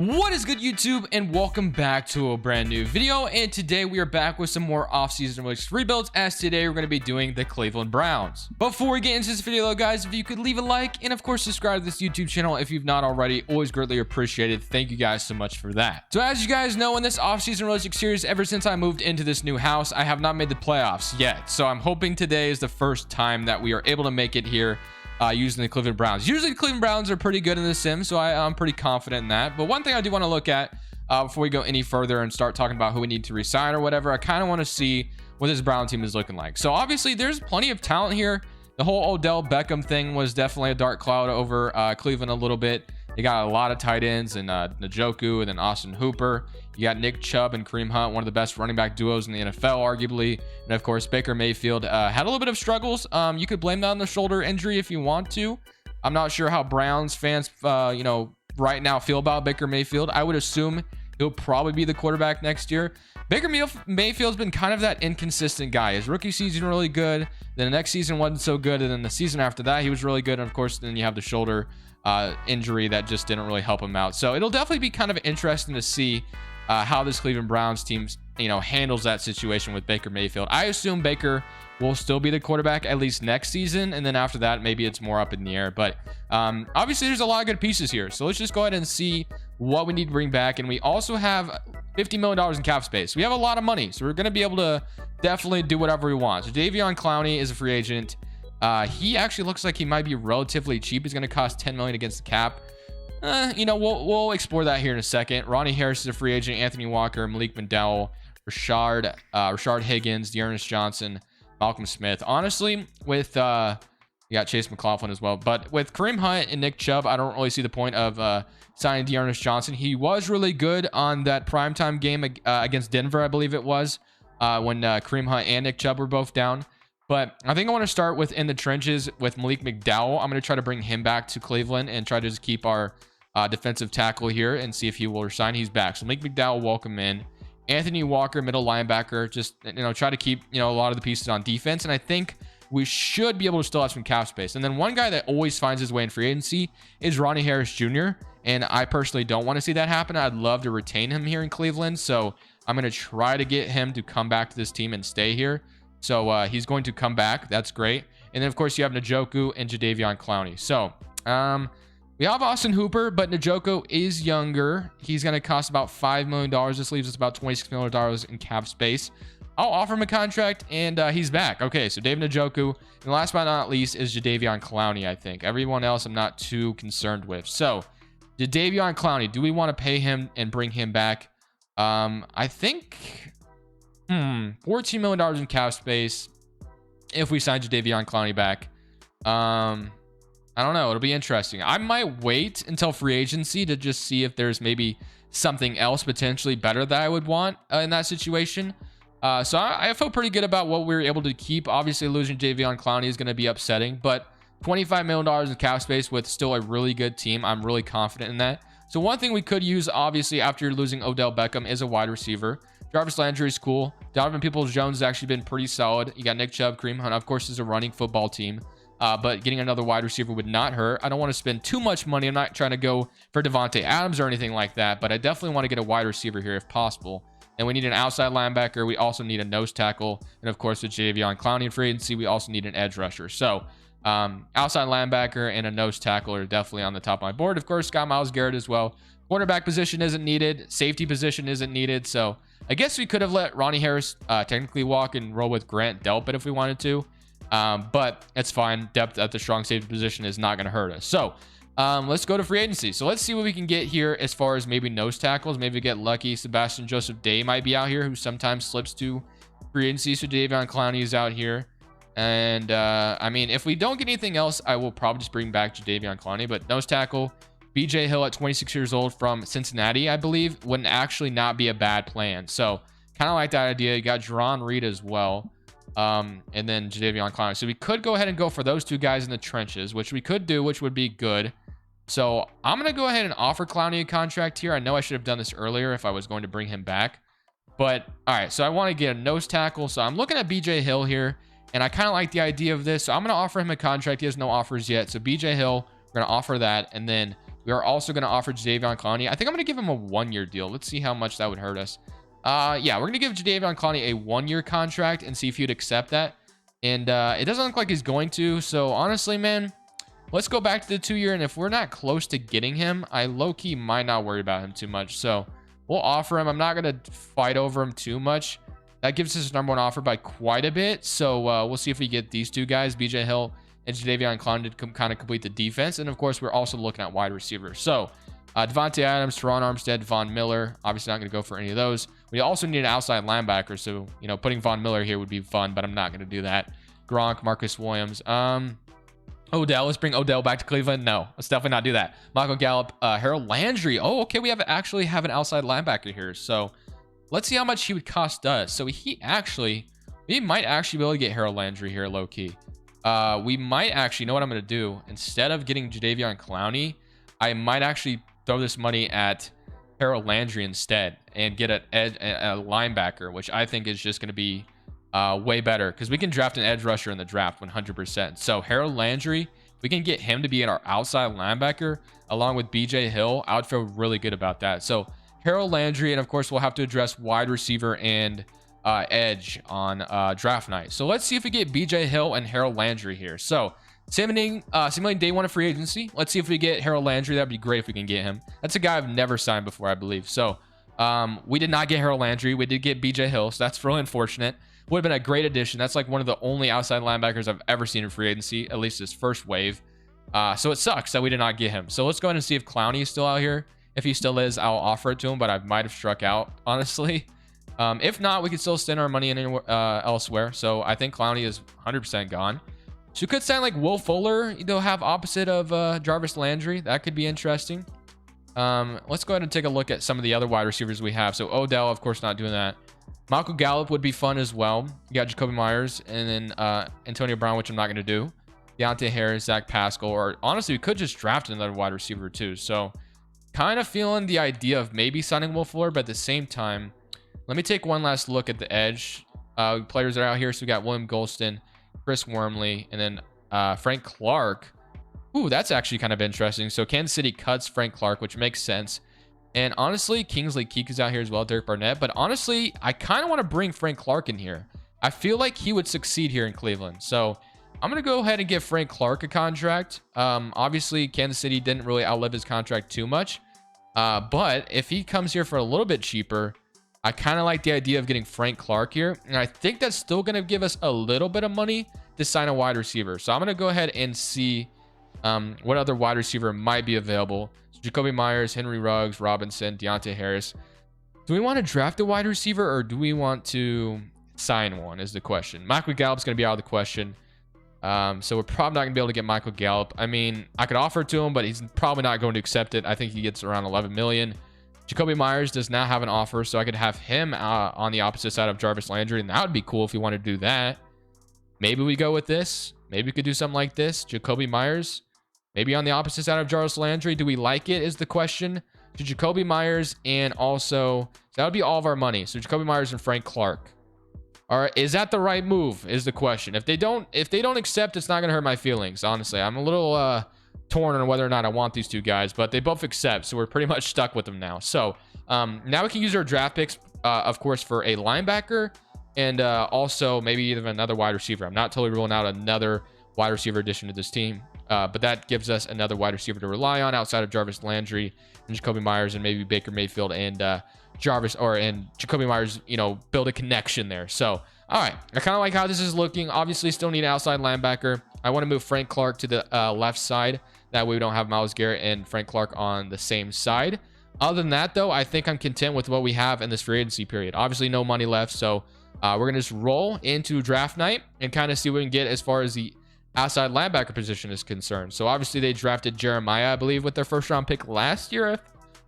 What is good, YouTube, and welcome back to a brand new video. And today we are back with some more off-season release rebuilds, as today we're going to be doing the Cleveland Browns. Before we get into this video though, guys, if you could leave a like and of course subscribe to this YouTube channel if you've not already, always greatly appreciated. Thank you guys so much for that. So as you guys know, in this off-season release series, ever since I moved into this new house, I have not made the playoffs yet. So I'm hoping today is the first time that we are able to make it here using the Cleveland Browns. Usually the Cleveland Browns are pretty good in the sim, so I'm pretty confident in that. But one thing I do want to look at before we go any further and start talking about who we need to resign or whatever, I kind of want to see what this Brown team is looking like. So obviously there's plenty of talent here. The whole Odell Beckham thing was definitely a dark cloud over Cleveland a little bit. They got a lot of tight ends and Njoku and then Austin Hooper. You got Nick Chubb and Kareem Hunt, one of the best running back duos in the NFL, arguably. And of course, Baker Mayfield had a little bit of struggles. You could blame that on the shoulder injury if you want to. I'm not sure how Browns fans, right now feel about Baker Mayfield. I would assume he'll probably be the quarterback next year. Baker Mayfield's been kind of that inconsistent guy. His rookie season really good, then the next season wasn't so good, and then the season after that he was really good. And of course, then you have the shoulder injury that just didn't really help him out. So it'll definitely be kind of interesting to see how this Cleveland Browns team handles that situation with Baker Mayfield. I assume Baker will still be the quarterback at least next season, and then after that maybe it's more up in the air. But obviously there's a lot of good pieces here, so let's just go ahead and see what we need to bring back. And we also have $50 million in cap space. We have a lot of money, so we're going to be able to definitely do whatever we want. So Jadeveon Clowney is a free agent. He actually looks like he might be relatively cheap. He's going to cost $10 million against the cap. We'll explore that here in a second. Ronnie Harris is a free agent. Anthony Walker, Malik McDowell, Rashard Higgins, Dearness Johnson, Malcolm Smith. Honestly, with you got Chase McLaughlin as well, but with Kareem Hunt and Nick Chubb, I don't really see the point of signing Dearness Johnson. He was really good on that primetime game against Denver, I believe it was, when Kareem Hunt and Nick Chubb were both down. But I think I want to start with in the trenches with Malik McDowell. I'm going to try to bring him back to Cleveland and try to just keep our defensive tackle here and see if he will resign. He's back. So Malik McDowell, welcome in. Anthony Walker, middle linebacker, just try to keep a lot of the pieces on defense. And I think we should be able to still have some cap space. And then one guy that always finds his way in free agency is Ronnie Harris Jr. And I personally don't want to see that happen. I'd love to retain him here in Cleveland. So I'm going to try to get him to come back to this team and stay here. So he's going to come back. That's great. And then of course you have Njoku and Jadeveon Clowney. So we have Austin Hooper, but Njoku is younger. He's going to cost about $5 million. This leaves us about $26 million in cap space. I'll offer him a contract, and he's back. Okay, so David Njoku. And last but not least is Jadeveon Clowney, I think. Everyone else I'm not too concerned with. So Jadeveon Clowney, do we want to pay him and bring him back? I think $14 million in cap space if we sign Jadeveon Clowney back. I don't know. It'll be interesting. I might wait until free agency to just see if there's maybe something else potentially better that I would want in that situation. So I feel pretty good about what we were able to keep. Obviously, losing Jadeveon Clowney is going to be upsetting, but $25 million in cap space with still a really good team. I'm really confident in that. So one thing we could use, obviously, after you're losing Odell Beckham is a wide receiver. Jarvis Landry is cool. Donovan Peoples-Jones has actually been pretty solid. You got Nick Chubb, Kareem Hunt. Of course, is a running football team. But getting another wide receiver would not hurt. I don't want to spend too much money. I'm not trying to go for Devontae Adams or anything like that, but I definitely want to get a wide receiver here if possible. And we need an outside linebacker. We also need a nose tackle. And of course, with Jadeveon Clowney in free agency, we also need an edge rusher. So outside linebacker and a nose tackle are definitely on the top of my board. Of course, got Myles Garrett as well. Quarterback position isn't needed. Safety position isn't needed. So I guess we could have let Ronnie Harris technically walk and roll with Grant Delpit if we wanted to. But it's fine. Depth at the strong safety position is not going to hurt us. So let's go to free agency. So let's see what we can get here as far as maybe nose tackles. Maybe get lucky. Sebastian Joseph Day might be out here, who sometimes slips to free agency. So Jadeveon Clowney is out here. And I mean, if we don't get anything else, I will probably just bring back Jadeveon Clowney. But nose tackle, BJ Hill at 26 years old from Cincinnati, I believe, wouldn't actually not be a bad plan. So kind of like that idea. You got Jerron Reed as well. And then Jadeveon Clowney. So we could go ahead and go for those two guys in the trenches, which we could do, which would be good. So I'm going to go ahead and offer Clowney a contract here. I know I should have done this earlier if I was going to bring him back. But all right, so I want to get a nose tackle. So I'm looking at BJ Hill here, and I kind of like the idea of this. So I'm going to offer him a contract. He has no offers yet. So BJ Hill, we're going to offer that. And then We are also going to offer Jadeveon Clowney. I think I'm going to give him a 1-year deal. Let's see how much that would hurt us. Yeah, we're going to give Jadeveon Clowney a 1-year contract and see if he'd accept that. And it doesn't look like he's going to. So honestly, man, let's go back to the 2-year. And if we're not close to getting him, I low-key might not worry about him too much. So we'll offer him. I'm not going to fight over him too much. That gives us number 1 offer by quite a bit. So we'll see if we get these 2 guys, BJ Hill and Jadeveon Clowney, to kind of complete the defense. And of course, we're also looking at wide receivers. So Devontae Adams, Teron Armstead, Von Miller. Obviously not going to go for any of those. We also need an outside linebacker. So, you know, putting Von Miller here would be fun, but I'm not going to do that. Gronk, Marcus Williams. Odell. Let's bring Odell back to Cleveland. No, let's definitely not do that. Michael Gallup, Harold Landry. Oh, okay. We actually have an outside linebacker here. So let's see how much he would cost us. So we might actually be able to get Harold Landry here low key. We might actually, you know what I'm going to do? Instead of getting Jadeveon Clowney, I might actually throw this money at Harold Landry instead and get a linebacker, which I think is just going to be way better because we can draft an edge rusher in the draft 100%. So Harold Landry, we can get him to be in our outside linebacker along with BJ Hill. I would feel really good about that. So Harold Landry, and of course we'll have to address wide receiver and edge on draft night. So let's see if we get BJ Hill and Harold Landry here. So simulating day 1 of free agency. Let's see if we get Harold Landry. That'd be great if we can get him. That's a guy I've never signed before, I believe. So we did not get Harold Landry. We did get BJ Hill, so that's really unfortunate. Would have been a great addition. That's like one of the only outside linebackers I've ever seen in free agency, at least this first wave. So it sucks that we did not get him. So let's go ahead and see if Clowney is still out here. If he still is, I'll offer it to him, but I might have struck out, honestly. If not, we could still send our money in elsewhere. So I think Clowney is 100% gone. So you could sign like Will Fuller, have opposite of Jarvis Landry. That could be interesting. Let's go ahead and take a look at some of the other wide receivers we have. So Odell, of course, not doing that. Michael Gallup would be fun as well. You got Jacoby Myers and then Antonio Brown, which I'm not going to do. Deontay Harris, Zach Pascal, or honestly, we could just draft another wide receiver too. So kind of feeling the idea of maybe signing Will Fuller, but at the same time, let me take one last look at the edge players that are out here. So we got William Golston, Chris Wormley, and then Frank Clark. Ooh, that's actually kind of interesting. So Kansas City cuts Frank Clark, which makes sense. And honestly, Kingsley Keek is out here as well, Derek Barnett. But honestly, I kind of want to bring Frank Clark in here. I feel like he would succeed here in Cleveland. So I'm going to go ahead and give Frank Clark a contract. Obviously, Kansas City didn't really outlive his contract too much. But if he comes here for a little bit cheaper, I kind of like the idea of getting Frank Clark here. And I think that's still going to give us a little bit of money to sign a wide receiver. So I'm going to go ahead and see what other wide receiver might be available. So Jacoby Myers, Henry Ruggs, Robinson, Deontay Harris. Do we want to draft a wide receiver or do we want to sign one is the question. Michael Gallup's going to be out of the question. So we're probably not going to be able to get Michael Gallup. I mean, I could offer it to him, but he's probably not going to accept it. I think he gets around 11 million. Jacoby Myers does not have an offer, so I could have him on the opposite side of Jarvis Landry, and that would be cool if we want to do that. Maybe we go with this. Maybe we could do something like this. Jacoby Myers, maybe on the opposite side of Jarvis Landry. Do we like it is the question. To Jacoby Myers, and also, so that would be all of our money. So Jacoby Myers and Frank Clark. All right, is that the right move is the question. If they don't accept, it's not going to hurt my feelings, honestly. I'm a little torn on whether or not I want these two guys, but they both accept, so we're pretty much stuck with them now. So now we can use our draft picks, of course, for a linebacker and also maybe even another wide receiver. I'm not totally ruling out another wide receiver addition to this team, but that gives us another wide receiver to rely on outside of Jarvis Landry and Jacoby Myers and maybe Baker Mayfield and Jacoby Myers, build a connection there. So, all right, I kind of like how this is looking. Obviously, still need an outside linebacker. I want to move Frank Clark to the left side. That way we don't have Myles Garrett and Frank Clark on the same side. Other than that, though, I think I'm content with what we have in this free agency period. Obviously, no money left, so we're going to just roll into draft night and kind of see what we can get as far as the outside linebacker position is concerned. So, obviously, they drafted Jeremiah, I believe, with their first-round pick last year, if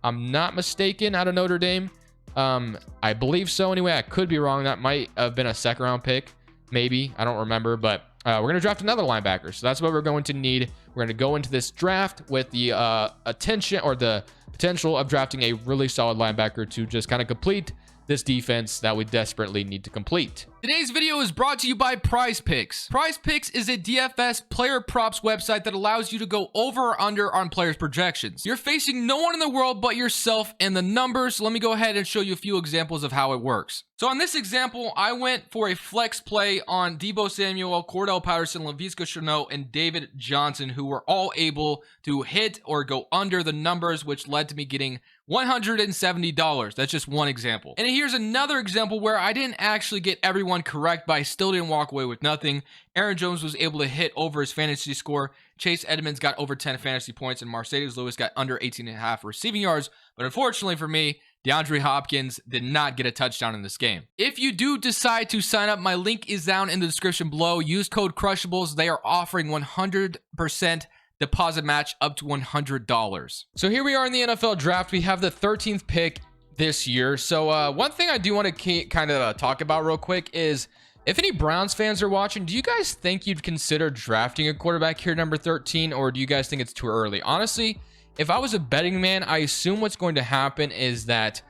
I'm not mistaken, out of Notre Dame. I believe so. Anyway, I could be wrong. That might have been a second-round pick, maybe. I don't remember, but we're going to draft another linebacker. So that's what we're going to need. We're going to go into this draft with the attention or the potential of drafting a really solid linebacker to just kind of complete this defense that we desperately need to complete. Today's video is brought to you by Prize Picks. Prize Picks is a DFS player props website that allows you to go over or under on players' projections. You're facing no one in the world but yourself and the numbers. Let me go ahead and show you a few examples of how it works. So on this example, I went for a flex play on Deebo Samuel, Cordell Patterson, Laviska Shenault, and David Johnson, who were all able to hit or go under the numbers, which led to me getting $170. That's just one example. And here's another example where I didn't actually get everyone correct, but I still didn't walk away with nothing. Aaron Jones was able to hit over his fantasy score. Chase Edmonds got over 10 fantasy points, and Mercedes Lewis got under 18.5 receiving yards. But unfortunately for me, DeAndre Hopkins did not get a touchdown in this game. If you do decide to sign up, my link is down in the description below. Use code Crushables. They are offering 100% deposit match up to $100. So here we are in the NFL draft. We have the 13th pick this year. So one thing I do want to kind of talk about real quick is, if any Browns fans are watching, do you guys think you'd consider drafting a quarterback here, number 13, or do you guys think it's too early? Honestly, if I was a betting man, I assume what's going to happen is that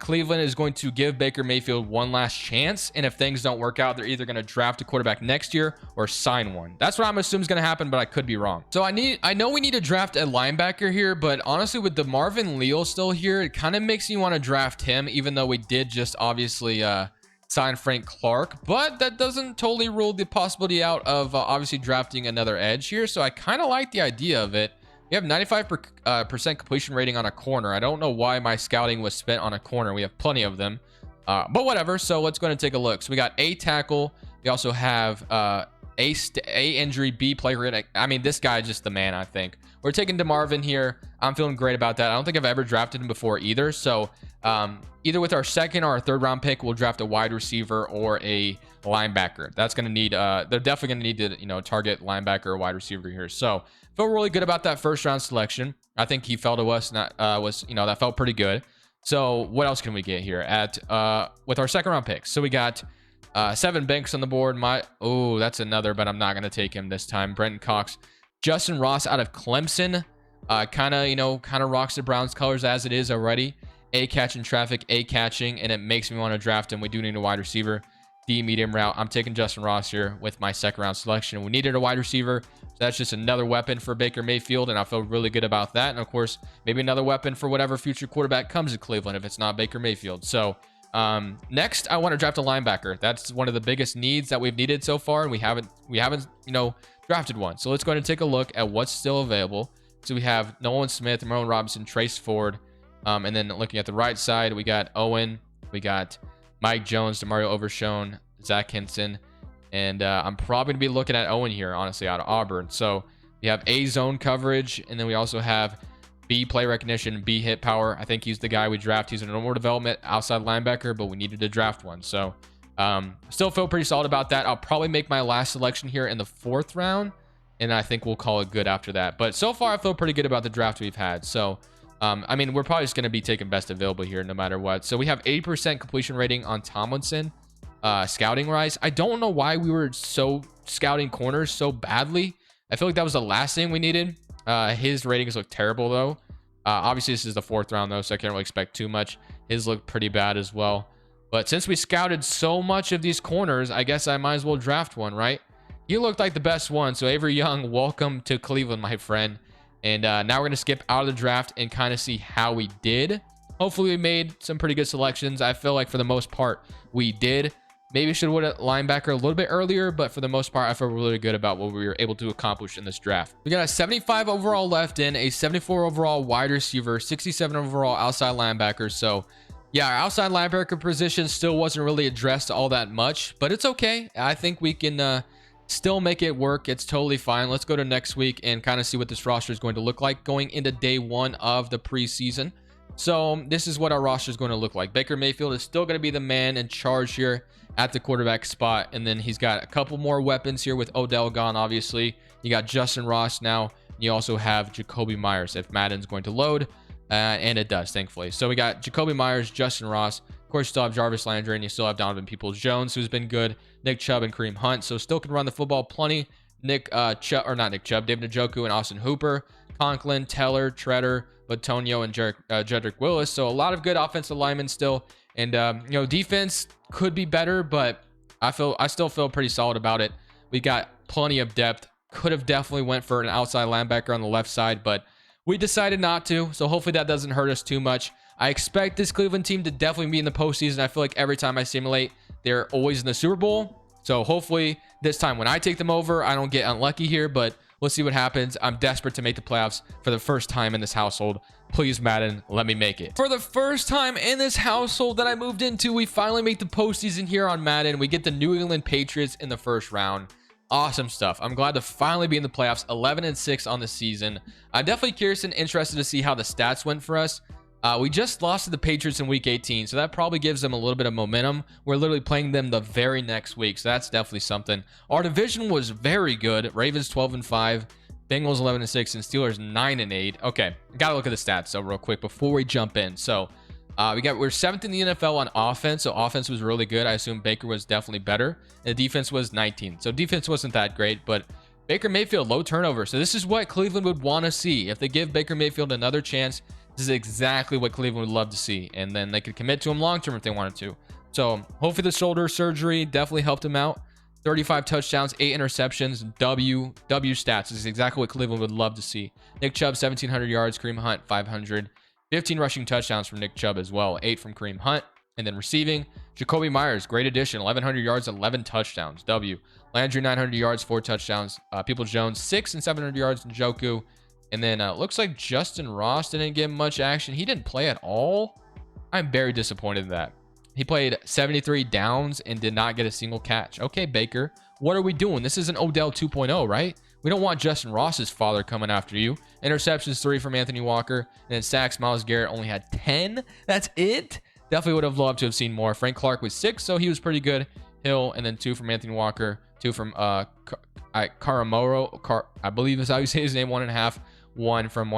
Cleveland is going to give Baker Mayfield one last chance, and if things don't work out, they're either going to draft a quarterback next year or sign one. That's what I'm assuming is going to happen, but I could be wrong. So I know we need to draft a linebacker here, but honestly, with the Marvin Leal still here, it kind of makes me want to draft him, even though we did just obviously sign Frank Clark, but that doesn't totally rule the possibility out of obviously drafting another edge here. So I kind of like the idea of it. We have 95% completion rating on a corner. I don't know why my scouting was spent on a corner. We have plenty of them, but whatever. So let's go ahead and take a look. So we got A tackle. We also have A injury, B player. I mean, this guy is just the man, I think. We're taking DeMarvin here. I'm feeling great about that. I don't think I've ever drafted him before either. So either with our second or our third round pick, we'll draft a wide receiver or a linebacker. That's going to need, they're definitely going to need to, target linebacker or wide receiver here. So feel really good about that first round selection. I think he fell to us, that felt pretty good. So what else can we get here with our second round picks? So we got Sevyn Banks on the board. That's another, but I'm not going to take him this time. Brenton Cox, Justin Ross out of Clemson. Kind of rocks the Browns colors as it is already. A catching traffic, A catching, and it makes me want to draft him. We do need a wide receiver. D medium route. I'm taking Justin Ross here with my second round selection. We needed a wide receiver, so that's just another weapon for Baker Mayfield, and I feel really good about that. And of course, maybe another weapon for whatever future quarterback comes to Cleveland if it's not Baker Mayfield. So next, I want to draft a linebacker. That's one of the biggest needs that we've needed so far, and we haven't drafted one. So let's go ahead and take a look at what's still available. So we have Nolan Smith, Marlon Robinson, Trace Ford, and then looking at the right side, we got Owen, we got Mike Jones, Demario Overshown, Zach Henson, and I'm probably going to be looking at Owen here, honestly, out of Auburn. So we have A zone coverage, and then we also have B play recognition, B hit power. I think he's the guy we draft. He's a normal development outside linebacker, but we needed to draft one. So still feel pretty solid about that. I'll probably make my last selection here in the 4th round, and I think we'll call it good after that. But so far, I feel pretty good about the draft we've had. So I mean, we're probably just going to be taking best available here no matter what. So we have 80% completion rating on Tomlinson, scouting wise. I don't know why we were so scouting corners so badly. I feel like that was the last thing we needed. His ratings look terrible though. Obviously this is the 4th round though, so I can't really expect too much. His look pretty bad as well. But since we scouted so much of these corners, I guess I might as well draft one, right? He looked like the best one. So Avery Young, welcome to Cleveland, my friend. And now we're going to skip out of the draft and kind of see how we did. Hopefully we made some pretty good selections. I feel like for the most part we did. Maybe should have went a linebacker a little bit earlier, but for the most part I feel really good about what we were able to accomplish in this draft. We got a 75 overall left in, a 74 overall wide receiver, 67 overall outside linebacker. So yeah, our outside linebacker position still wasn't really addressed all that much, but it's okay. I think we can still make it work. It's totally fine. Let's go to next week and kind of see what this roster is going to look like going into day 1 of the preseason. So this is what our roster is going to look like. Baker Mayfield is still going to be the man in charge here at the quarterback spot, and then he's got a couple more weapons here with Odell gone. Obviously you got Justin Ross now. You also have Jacoby Myers if Madden's going to load, and it does, thankfully. So we got Jacoby Myers, Justin Ross. Of course, you still have Jarvis Landry, and you still have Donovan Peoples-Jones, who's been good. Nick Chubb and Kareem Hunt, so still can run the football plenty. David Njoku and Austin Hooper. Conklin, Teller, Treader, Batonio, and Jedrick Willis. So a lot of good offensive linemen still. And, defense could be better, but I still feel pretty solid about it. We got plenty of depth. Could have definitely went for an outside linebacker on the left side, but we decided not to. So hopefully that doesn't hurt us too much. I expect this Cleveland team to definitely be in the postseason. I feel like every time I simulate, they're always in the Super Bowl. So hopefully this time when I take them over, I don't get unlucky here, but we'll see what happens. I'm desperate to make the playoffs for the first time in this household. Please, Madden, let me make it. For the first time in this household that I moved into, we finally make the postseason here on Madden. We get the New England Patriots in the first round. Awesome stuff. I'm glad to finally be in the playoffs. 11-6 on the season. I'm definitely curious and interested to see how the stats went for us. We just lost to the Patriots in week 18, so that probably gives them a little bit of momentum. We're literally playing them the very next week, so that's definitely something. Our division was very good. Ravens 12-5, Bengals 11-6, and Steelers 9-8. Okay, gotta look at the stats so real quick before we jump in. So we're 7th in the NFL on offense, so offense was really good. I assume Baker was definitely better, and the defense was 19th. So defense wasn't that great, but Baker Mayfield, low turnover. So this is what Cleveland would want to see. If they give Baker Mayfield another chance, this is exactly what Cleveland would love to see, and then they could commit to him long term if they wanted to. So hopefully the shoulder surgery definitely helped him out. 35 touchdowns, 8 interceptions, W stats. This is exactly what Cleveland would love to see. Nick Chubb 1,700 yards, Kareem Hunt 500. 15 rushing touchdowns from Nick Chubb as well, 8 from Kareem Hunt. And then receiving, Jacoby Myers, great addition, 1,100 yards, 11 touchdowns, W. Landry 900 yards, 4 touchdowns. Peoples-Jones 6 and 700 yards, Njoku. And then looks like Justin Ross didn't get much action. He didn't play at all. I'm very disappointed in that. He played 73 downs and did not get a single catch. Okay, Baker, what are we doing? This is an Odell 2.0, right? We don't want Justin Ross's father coming after you. Interceptions 3 from Anthony Walker. And then sacks, Myles Garrett only had 10. That's it? Definitely would have loved to have seen more. Frank Clark was 6, so he was pretty good. Hill, and then 2 from Anthony Walker. 2 from Karamoro. I believe is how you say his name. 1.5. One from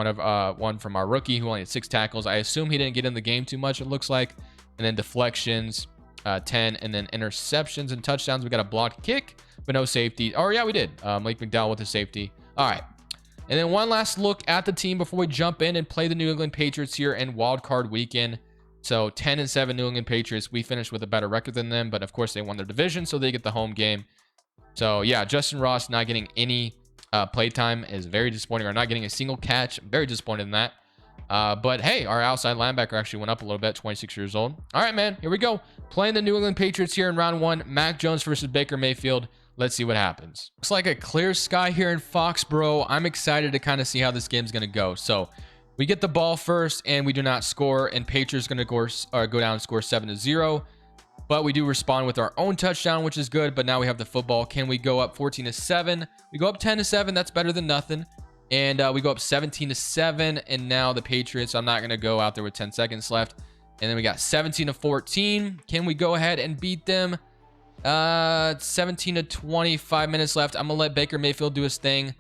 our rookie who only had 6 tackles. I assume he didn't get in the game too much, it looks like. And then deflections, 10, and then interceptions and touchdowns. We got a blocked kick, but no safety. Oh yeah, we did. Malik McDowell with a safety. All right. And then one last look at the team before we jump in and play the New England Patriots here in Wild Card Weekend. So 10-7 New England Patriots. We finished with a better record than them, but of course they won their division, so they get the home game. So yeah, Justin Ross not getting any playtime is very disappointing, or not getting a single catch. I'm very disappointed in that. But hey, our outside linebacker actually went up a little bit, 26 years old. All right, man, here we go. Playing the New England Patriots here in round 1. Mac Jones versus Baker Mayfield. Let's see what happens. Looks like a clear sky here in Foxborough. I'm excited to kind of see how this game's going to go. So we get the ball first and we do not score, and Patriots going to go down and score 7-0. But we do respond with our own touchdown, which is good. But now we have the football. Can we go up 14-7? We go up 10-7. That's better than nothing. And we go up 17-7. And now the Patriots, I'm not going to go out there with 10 seconds left. And then we got 17-14. Can we go ahead and beat them? 17-20, 5 minutes left. I'm going to let Baker Mayfield do his thing.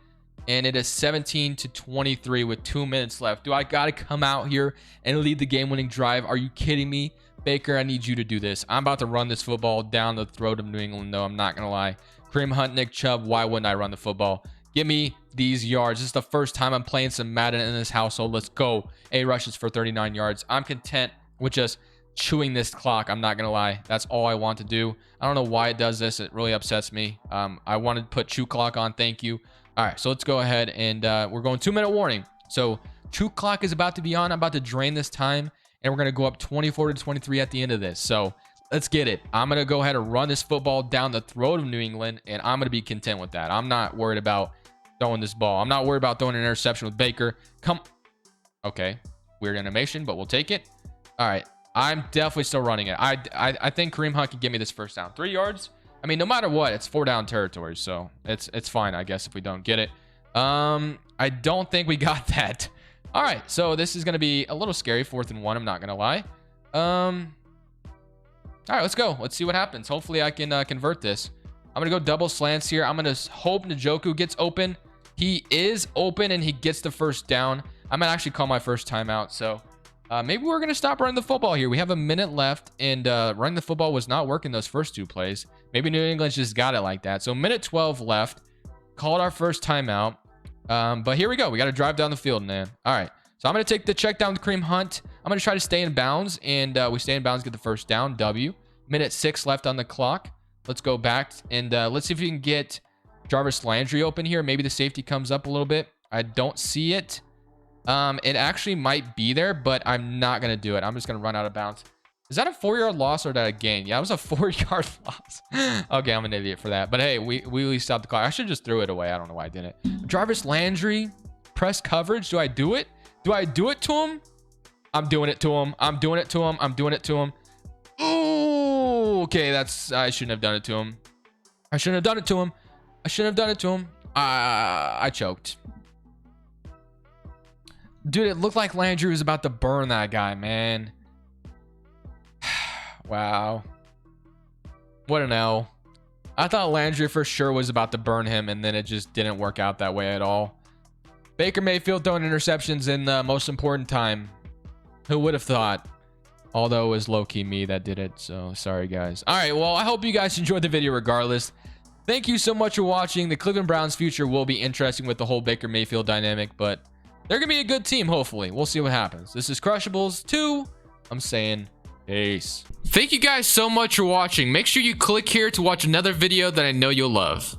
And it is 17-23 with 2 minutes left. Do I got to come out here and lead the game-winning drive? Are you kidding me? Baker, I need you to do this. I'm about to run this football down the throat of New England, though. I'm not going to lie. Kareem Hunt, Nick Chubb, why wouldn't I run the football? Give me these yards. This is the first time I'm playing some Madden in this household. Let's go. 8 rushes for 39 yards. I'm content with just chewing this clock. I'm not going to lie. That's all I want to do. I don't know why it does this. It really upsets me. I wanted to put chew clock on. Thank you. All right, so let's go ahead and we're going 2-minute warning. So chew clock is about to be on. I'm about to drain this time, and we're going to go up 24-23 at the end of this. So let's get it. I'm going to go ahead and run this football down the throat of New England, and I'm going to be content with that. I'm not worried about throwing this ball. I'm not worried about throwing an interception with Baker. Okay, weird animation, but we'll take it. All right, I'm definitely still running it. I think Kareem Hunt can give me this first down. 3 yards. I mean, no matter what, it's 4-down territory, so it's fine, I guess, if we don't get it. I don't think we got that. All right, so this is going to be a little scary, 4th and 1, I'm not going to lie. All right, let's go. Let's see what happens. Hopefully, I can convert this. I'm going to go double slants here. I'm going to hope Njoku gets open. He is open, and he gets the first down. I might actually call my first timeout, so maybe we're going to stop running the football here. We have a minute left, and running the football was not working those first 2 plays. Maybe New England just got it like that. So minute 12 left. Called our first timeout. But here we go. We got to drive down the field, man. All right. So I'm going to take the check down the Kareem Hunt. I'm going to try to stay in bounds, and we stay in bounds, get the first down. W. Minute 6 left on the clock. Let's go back, and let's see if we can get Jarvis Landry open here. Maybe the safety comes up a little bit. I don't see it. It actually might be there, but I'm not going to do it. I'm just going to run out of bounds. Is that a 4-yard loss or that a gain? Yeah, it was a 4-yard loss. Okay, I'm an idiot for that. But hey, we at least stopped the clock. I should just threw it away. I don't know why I didn't. Jarvis Landry, press coverage. Do I do it? Do I do it to him? I'm doing it to him. I'm doing it to him. I'm doing it to him. Ooh, okay, I shouldn't have done it to him. I shouldn't have done it to him. I shouldn't have done it to him. I choked. Dude, it looked like Landry was about to burn that guy, man. Wow. What an L. I thought Landry for sure was about to burn him, and then it just didn't work out that way at all. Baker Mayfield throwing interceptions in the most important time. Who would have thought? Although it was low-key me that did it, so sorry, guys. All right, well, I hope you guys enjoyed the video regardless. Thank you so much for watching. The Cleveland Browns' future will be interesting with the whole Baker Mayfield dynamic, but they're going to be a good team, hopefully. We'll see what happens. This is Crushables 2. I'm saying peace. Thank you guys so much for watching. Make sure you click here to watch another video that I know you'll love.